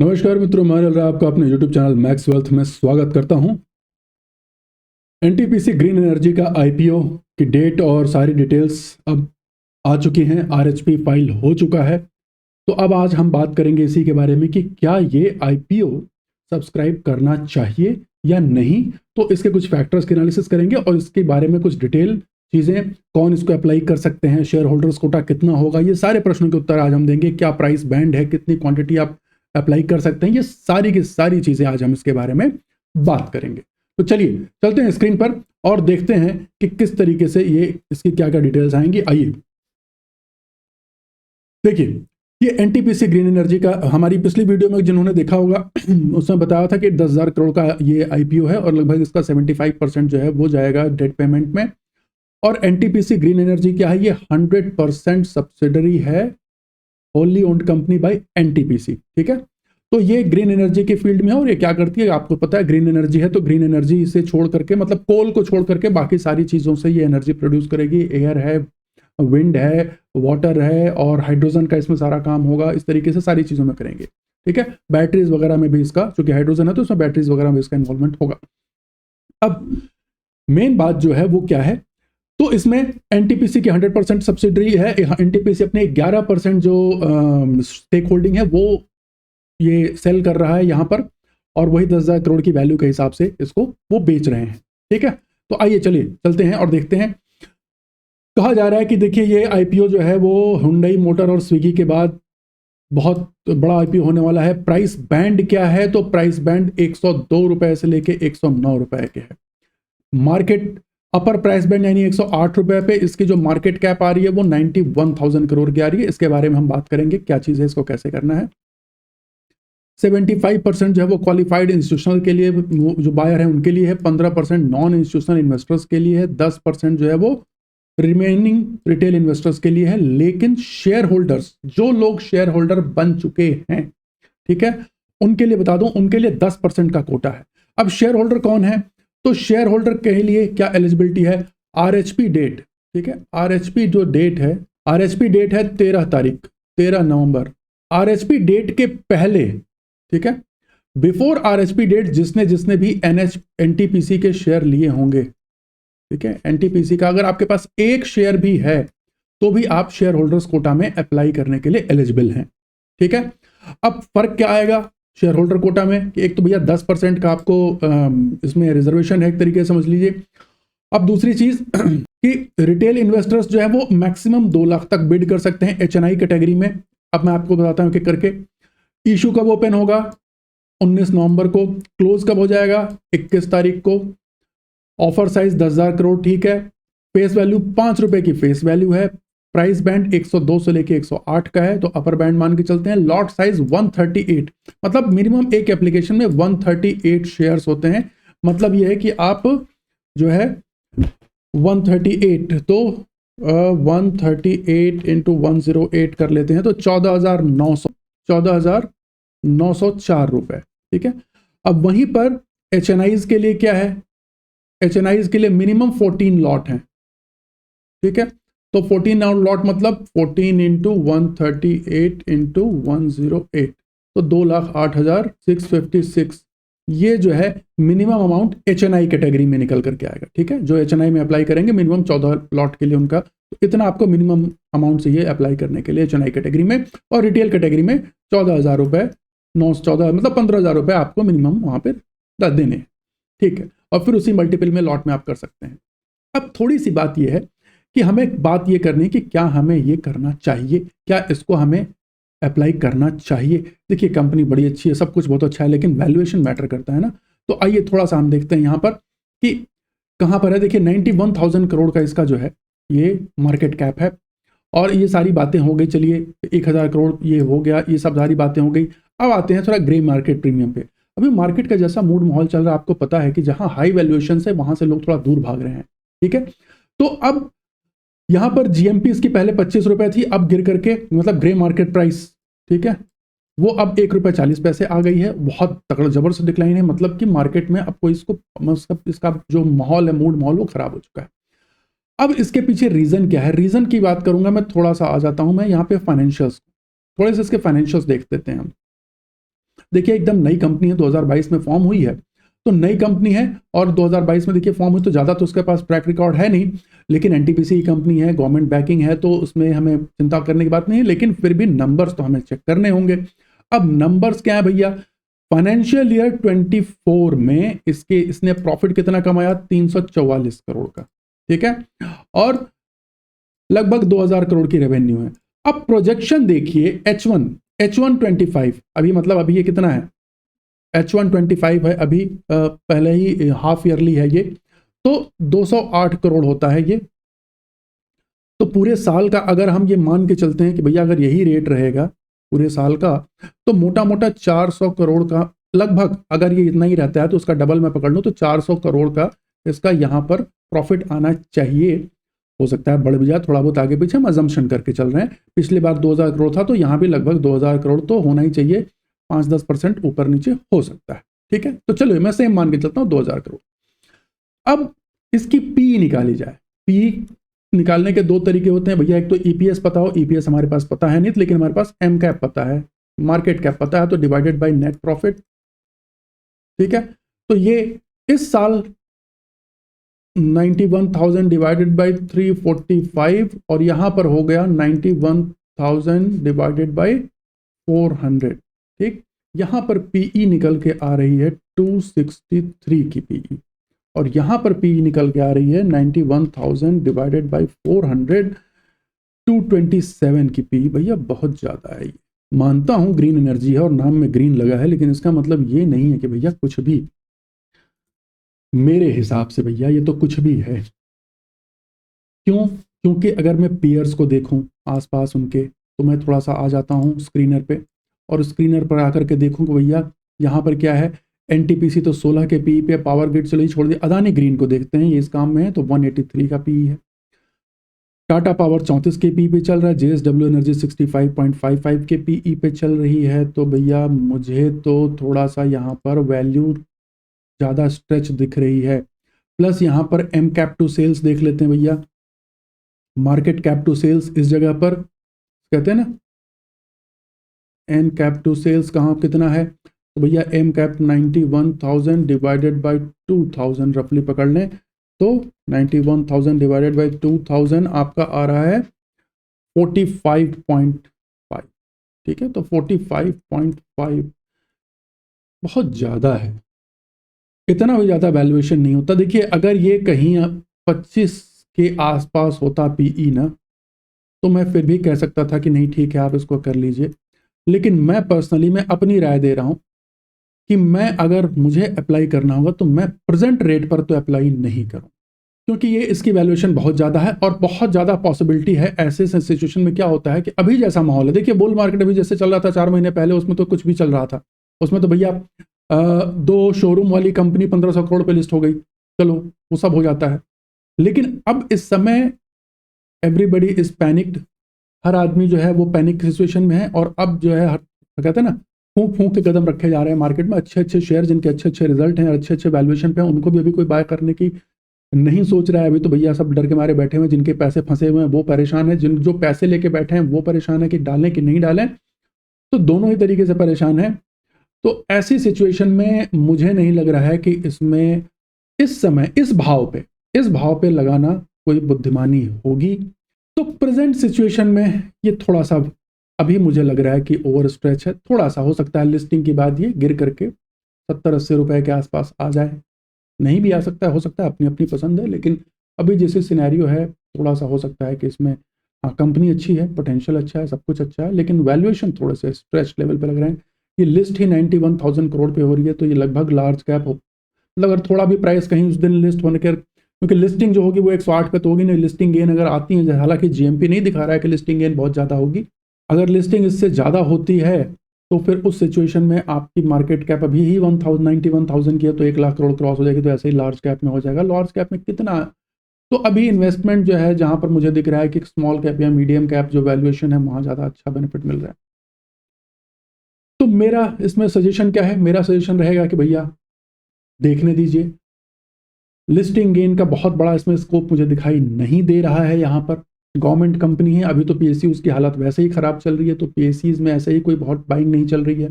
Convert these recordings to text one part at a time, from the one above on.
नमस्कार मित्रों, मैं आपका अपने YouTube चैनल मैक्स वेल्थ में स्वागत करता हूं। एनटीपीसी ग्रीन एनर्जी का आईपीओ की डेट और सारी डिटेल्स अब आ चुकी हैं। आरएचपी फाइल हो चुका है। तो अब आज हम बात करेंगे इसी के बारे में कि क्या ये आईपीओ सब्सक्राइब करना चाहिए या नहीं। तो इसके कुछ फैक्टर्स की एनालिसिस करेंगे और इसके बारे में कुछ डिटेल चीज़ें, कौन इसको अप्लाई कर सकते हैं, शेयर होल्डर्स कोटा कितना होगा, ये सारे प्रश्नों के उत्तर आज हम देंगे। क्या प्राइस बैंड है, कितनी क्वांटिटी आप अप्लाई कर सकते हैं, ये सारी की सारी चीज़ें आज हम इसके बारे में बात करेंगे। तो चलिए चलते हैं स्क्रीन पर और देखते हैं कि किस तरीके से ये इसकी क्या क्या डिटेल्स आएंगी। आइए देखिए, ये एनटीपीसी ग्रीन एनर्जी का हमारी पिछली वीडियो में जिन्होंने देखा होगा उसमें बताया था कि 10,000 करोड़ का ये आईपीओ है और लगभग इसका 75% जो है वो जाएगा डेट पेमेंट में। और एनटीपीसी ग्रीन एनर्जी क्या है, ये 100% सब्सिडरी है, wholly owned company by NTPC. ठीक है, तो ये ग्रीन एनर्जी के फील्ड में है और ये क्या करती है आपको पता है। ग्रीन एनर्जी है तो ग्रीन एनर्जी से छोड़ करके, मतलब कोल को छोड़ करके बाकी सारी चीज़ों से ये एनर्जी प्रोड्यूस करेगी। एयर है, विंड है, वाटर है और हाइड्रोजन का इसमें सारा काम होगा। इस तरीके से सारी चीज़ों में करेंगे। ठीक है, बैटरीज वगैरह में भी इसका, चूंकि हाइड्रोजन है तो उसमें बैटरीज वगैरह में इसका इन्वॉल्वमेंट होगा। अब मेन बात जो है वो क्या है, तो इसमें एनटीपीसी की 100% सब्सिडरी है। एनटीपीसी अपने 11% जो स्टेक होल्डिंग है वो ये सेल कर रहा है यहाँ पर, और वही 10,000 करोड़ की वैल्यू के हिसाब से इसको वो बेच रहे हैं। ठीक है, तो आइए चलिए चलते हैं और देखते हैं। कहा जा रहा है कि देखिए ये आईपीओ जो है वो हुंडई मोटर और स्विगी के बाद बहुत बड़ा आईपीओ होने वाला है। प्राइस बैंड क्या है, तो प्राइस बैंड 102 रुपए से लेके 109 रुपए के है। मार्केट अपर प्राइस बैंड यानी 108 रुपए पे इसकी जो मार्केट कैप आ रही है वो 91,000 करोड़ की आ रही है। इसके बारे में हम बात करेंगे क्या चीज़ है, इसको कैसे करना है। 75% जो है वो क्वालिफाइड इंस्टीट्यूशनल के लिए, जो बायर है उनके लिए है। 15% नॉन इंस्टीट्यूशनल इन्वेस्टर्स के लिए है। 10% जो है वो रिमेनिंग रिटेल इन्वेस्टर्स के लिए है। लेकिन शेयर होल्डर्स, जो लोग शेयर होल्डर बन चुके हैं, ठीक है, उनके लिए बता दूं, उनके लिए 10% का कोटा है। अब शेयर होल्डर कौन है, तो शेयर होल्डर के लिए क्या एलिजिबिलिटी है, आरएचपी डेट। ठीक है, आरएचपी जो डेट है, आरएचपी डेट है 13 तारीख, 13 नवंबर। आरएचपी डेट के पहले, ठीक है, बिफोर आरएचपी डेट जिसने जिसने भी एनटीपीसी के शेयर लिए होंगे, ठीक है, एनटीपीसी का अगर आपके पास एक शेयर भी है तो भी आप शेयर होल्डर्स कोटा में अप्लाई करने के लिए एलिजिबल हैं। ठीक है, अब फर्क क्या आएगा शेयर होल्डर कोटा में कि एक तो भैया 10% का आपको इसमें रिजर्वेशन है, एक तरीके से समझ लीजिए। अब दूसरी चीज कि रिटेल इन्वेस्टर्स जो है वो मैक्सिमम 2 लाख तक बिड कर सकते हैं एचएनआई कैटेगरी में। अब मैं आपको बताता हूं कि करके इशू कब ओपन होगा, 19 नवंबर को। क्लोज कब हो जाएगा, 21 तारीख को। ऑफर साइज 10,000 करोड़, ठीक है। फेस वैल्यू 5 रुपए की फेस वैल्यू है। प्राइस बैंड 102 से लेके 108 का है, तो अपर बैंड मान के चलते हैं। लॉट साइज 138, मतलब मिनिमम एक एप्लीकेशन में 138 शेयर्स होते हैं। मतलब यह है कि आप जो है 138, तो 138 इंटू 108 कर लेते हैं तो 14,904 रुपए। ठीक है, अब वहीं पर एचएनआईज के लिए क्या है, एचएनआईज के लिए मिनिमम 14 लॉट हैं। ठीक है, तो 14 लॉट मतलब 14 इंटू 138 इंटू 108, तो 2,08,656। ये जो है मिनिमम अमाउंट एचएनआई कैटेगरी में निकल करके आएगा। ठीक है, जो एचएनआई में अप्लाई करेंगे मिनिमम 14 लॉट के लिए उनका, तो इतना आपको मिनिमम अमाउंट चाहिए अप्लाई करने के लिए एचएनआई कैटेगरी में। और रिटेल कैटेगरी में 14,000 रुपए, 914 मतलब 15,000 रुपए आपको मिनिमम वहां पर देने। ठीक है, और फिर उसी मल्टीपल में लॉट में आप कर सकते हैं। अब थोड़ी सी बात यह है कि हमें बात ये करनी है कि क्या हमें ये करना चाहिए, क्या इसको हमें अप्लाई करना चाहिए। देखिए कंपनी बड़ी अच्छी है, सब कुछ बहुत अच्छा है, लेकिन वैल्यूएशन मैटर करता है ना। तो आइए थोड़ा सा हम देखते हैं यहाँ पर कि कहाँ पर है। देखिए 91,000 करोड़ का इसका जो है ये मार्केट कैप है। और ये सारी बातें हो गई, चलिए 1,000 करोड़ ये हो गया, ये सब सारी बातें हो गई। अब आते हैं थोड़ा ग्रे मार्केट प्रीमियम पे। अभी मार्केट का जैसा मूड माहौल चल रहा है, आपको पता है कि जहां हाई वैल्यूएशन है वहां से लोग थोड़ा दूर भाग रहे हैं। ठीक है, तो अब यहां पर जीएमपी इसकी पहले 25 रुपए थी, अब गिर करके, मतलब ग्रे मार्केट प्राइस, ठीक है, वो अब ₹1.40 आ गई है। बहुत तगड़ा जबरदस्त डिक्लाइन है, मतलब कि मार्केट में अब कोई इसको, मतलब इसका जो माहौल है, मूड माहौल, वो खराब हो चुका है। अब इसके पीछे रीजन क्या है, रीजन की बात करूंगा मैं, थोड़ा सा आ जाता हूं मैं यहाँ पे फाइनेंशियल्स, थोड़े से इसके फाइनेंशियल्स देख लेते हैं हम। देखिए एकदम नई कंपनी है, 2022 में फॉर्म हुई है, तो नई कंपनी है और 2022 में देखिए फॉर्म हुई, तो ज़्यादा तो उसके पास ट्रैक रिकॉर्ड है नहीं, लेकिन एनटीपीसी की कंपनी है, गवर्नमेंट बैकिंग है, तो उसमें हमें चिंता करने की बात नहीं है, लेकिन फिर भी नंबर्स तो हमें चेक करने होंगे। अब नंबर्स क्या है भैया, फाइनेंशियल ईयर 24 में इसने प्रॉफिट कितना कमाया, 344 करोड़ का, ठीक है, और लगभग 2000 करोड़ की रेवेन्यू है। अब प्रोजेक्शन देखिए H1 25, अभी मतलब अभी ये कितना है, H1 25 है अभी, पहले ही हाफ ईयरली है ये, तो 208 करोड़ होता है ये। तो पूरे साल का अगर हम ये मान के चलते हैं कि भैया अगर यही रेट रहेगा पूरे साल का, तो मोटा मोटा 400 करोड़ का लगभग, अगर ये इतना ही रहता है तो उसका डबल मैं पकड़ लूँ तो 400 करोड़ का इसका यहाँ पर प्रॉफिट आना चाहिए। हो सकता है बढ़ भी जाए थोड़ा बहुत, आगे पीछे हम अजम्पशन करके चल रहे हैं, पिछली बार 2000 करोड़ था तो यहाँ भी लगभग 2000 करोड़ तो होना ही चाहिए, 5-10% ऊपर नीचे हो सकता है, ठीक है। तो चलो मैं सेम मान के चलता हूँ 2000 करोड़। अब इसकी पी निकाली जाए, पी निकालने के दो तरीके होते हैं भैया, एक तो ईपीएस पता हो, ईपीएस हमारे पास पता है नहीं, लेकिन हमारे पास एम कैप पता है, मार्केट कैप पता है, तो डिवाइडेड बाय नेट प्रॉफिट, ठीक है। तो ये इस साल 91,000 डिवाइडेड बाय 345 और यहां पर हो गया 91,000 डिवाइडेड बाय 400, ठीक। यहां पर पीई निकल के आ रही है 263 की पीई, और यहां पर पीई निकल के आ रही है 91,000 डिवाइडेड बाय 400, 227 की पीई। भैया बहुत ज्यादा है ये, मानता हूं ग्रीन एनर्जी है और नाम में ग्रीन लगा है, लेकिन इसका मतलब ये नहीं है कि भैया कुछ भी, मेरे हिसाब से भैया ये तो कुछ भी है। क्यों? क्योंकि अगर मैं पीयर्स को देखूं आसपास उनके, तो मैं थोड़ा सा आ जाता हूं स्क्रीनर पे, और स्क्रीनर पर आकर के देखूं कि भैया यहाँ पर क्या है, एनटीपीसी तो 16 के पी पे, पावर ग्रिड चलो ही छोड़ दिया, अदानी ग्रीन को देखते हैं, ये इस काम में है तो 183 का पी है, टाटा पावर 34 के पी पे चल रहा है, जेएसडब्ल्यू एनर्जी 65.55 के पीई पे चल रही है। तो भैया मुझे तो थोड़ा सा यहाँ पर वैल्यू ज़्यादा स्ट्रेच दिख रही है। प्लस यहाँ पर एम कैप टू सेल्स देख लेते हैं भैया, मार्केट कैप टू सेल्स इस जगह पर कहते हैं ना, एन कैप टू सेल्स कहाँ कितना है, तो भैया एम कैप 91,000 डिवाइडेड बाय 2000 रफली पकड़ लें, तो 91,000 डिवाइडेड बाय 2000 आपका आ रहा है 45.5, ठीक है। तो 45.5 बहुत ज़्यादा है, इतना भी ज़्यादा वैल्यूएशन नहीं होता। देखिए अगर ये कहीं 25 के आसपास होता पीई ना, तो मैं फिर भी कह सकता था कि नहीं ठीक है आप इसको कर लीजिए, लेकिन मैं पर्सनली मैं अपनी राय दे रहा हूं कि मैं अगर मुझे अप्लाई करना होगा तो मैं प्रेजेंट रेट पर तो अप्लाई नहीं करूं, क्योंकि ये इसकी वैल्यूएशन बहुत ज़्यादा है और बहुत ज़्यादा पॉसिबिलिटी है। ऐसे सिचुएशन में क्या होता है कि अभी जैसा माहौल है, देखिए बुल मार्केट अभी जैसे चल रहा था 4 महीने पहले, उसमें तो कुछ भी चल रहा था, उसमें तो भैया 2 शोरूम वाली कंपनी 1500 करोड़ पे लिस्ट हो गई, चलो वो सब हो जाता है। लेकिन अब इस समय एवरीबडी इज पैनिक्ड, हर आदमी जो है वो पैनिक सिचुएशन में है, और अब जो है कहते हैं ना फूंक फूंक के कदम रखे जा रहे हैं मार्केट में। अच्छे अच्छे शेयर जिनके अच्छे अच्छे रिजल्ट हैं, अच्छे अच्छे वैल्यूएशन पे हैं, उनको भी अभी कोई बाय करने की नहीं सोच रहा है। अभी तो भैया सब डर के मारे बैठे हुए हैं, जिनके पैसे फंसे हुए हैं वो परेशान है, जिन जो पैसे लेके बैठे हैं वो परेशान है कि डालें कि नहीं डालें, तो दोनों ही तरीके से परेशान है। तो ऐसी सिचुएशन में मुझे नहीं लग रहा है कि इसमें इस समय इस भाव पे लगाना कोई बुद्धिमानी होगी। तो प्रेजेंट सिचुएशन में ये थोड़ा सा अभी मुझे लग रहा है कि ओवर स्ट्रेच है, थोड़ा सा हो सकता है लिस्टिंग के बाद ये गिर करके 70-80 रुपए के आसपास आ जाए, नहीं भी आ सकता है, हो सकता है, अपनी अपनी पसंद है, लेकिन अभी जैसे सिनेरियो है थोड़ा सा हो सकता है कि इसमें हाँ कंपनी अच्छी है, पोटेंशियल अच्छा है, सब कुछ अच्छा है, लेकिन वैल्यूएशन थोड़े से स्ट्रेच लेवल पे लग रहे हैं। ये लिस्ट ही 91,000 करोड़ पे हो रही है, तो ये लगभग लार्ज कैप हो, मतलब अगर थोड़ा भी प्राइस कहीं उस दिन लिस्ट होने के, क्योंकि लिस्टिंग जो होगी वो 108 पे तो होगी नहीं, लिस्टिंग गेन अगर आती है, हालांकि जीएमपी नहीं दिखा रहा है कि लिस्टिंग गेन बहुत ज़्यादा होगी, अगर लिस्टिंग इससे ज़्यादा होती है तो फिर उस सिचुएशन में आपकी मार्केट कैप अभी ही 91,000 की है, तो 1 लाख करोड़ क्रॉस हो जाएगी, तो ऐसे ही लार्ज कैप में हो जाएगा। लार्ज कैप में कितना, तो अभी इन्वेस्टमेंट जो है जहां पर मुझे दिख रहा है कि स्मॉल कैप या मीडियम कैप जो वैल्यूएशन है वहां ज़्यादा अच्छा बेनिफिट मिल रहा है। तो मेरा इसमें सजेशन क्या है, मेरा सजेशन रहेगा कि भैया देखने दीजिए, लिस्टिंग गेन का बहुत बड़ा इसमें स्कोप मुझे दिखाई नहीं दे रहा है। यहाँ पर गवर्नमेंट कंपनी है, अभी तो पीएसयू की हालत वैसे ही खराब चल रही है, तो पीएसयूज में ऐसे ही कोई बहुत बाइंग नहीं चल रही है।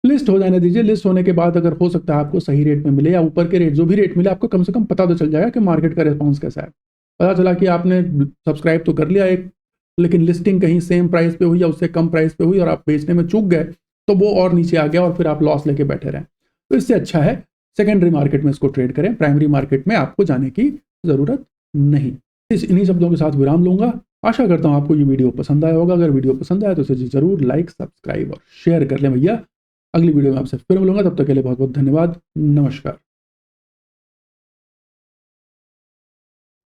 लिस्ट हो जाने दीजिए। लिस्ट होने के बाद अगर हो सकता है आपको सही रेट में मिले या ऊपर के रेट, जो भी रेट मिले, आपको कम से कम पता तो चल जाएगा कि मार्केट का रिस्पॉन्स कैसा है। पता चला कि आपने सब्सक्राइब तो कर लिया एक, लेकिन लिस्टिंग कहीं सेम प्राइस पे हुई या उससे कम प्राइस पे हुई और आप बेचने में चूक गए, तो वो और नीचे आ गया और फिर आप लॉस लेके बैठे रहे। तो इससे अच्छा है सेकेंडरी मार्केट में इसको ट्रेड करें, प्राइमरी मार्केट में आपको जाने की ज़रूरत नहीं। इन्हीं शब्दों के साथ विराम लूंगा। आशा करता हूँ आपको ये वीडियो पसंद आया होगा। अगर वीडियो पसंद आया तो इसे जरूर लाइक, सब्सक्राइब और शेयर कर लें भैया। अगली वीडियो में आपसे फिर मिलूंगा, तब तक के लिए बहुत बहुत धन्यवाद। नमस्कार।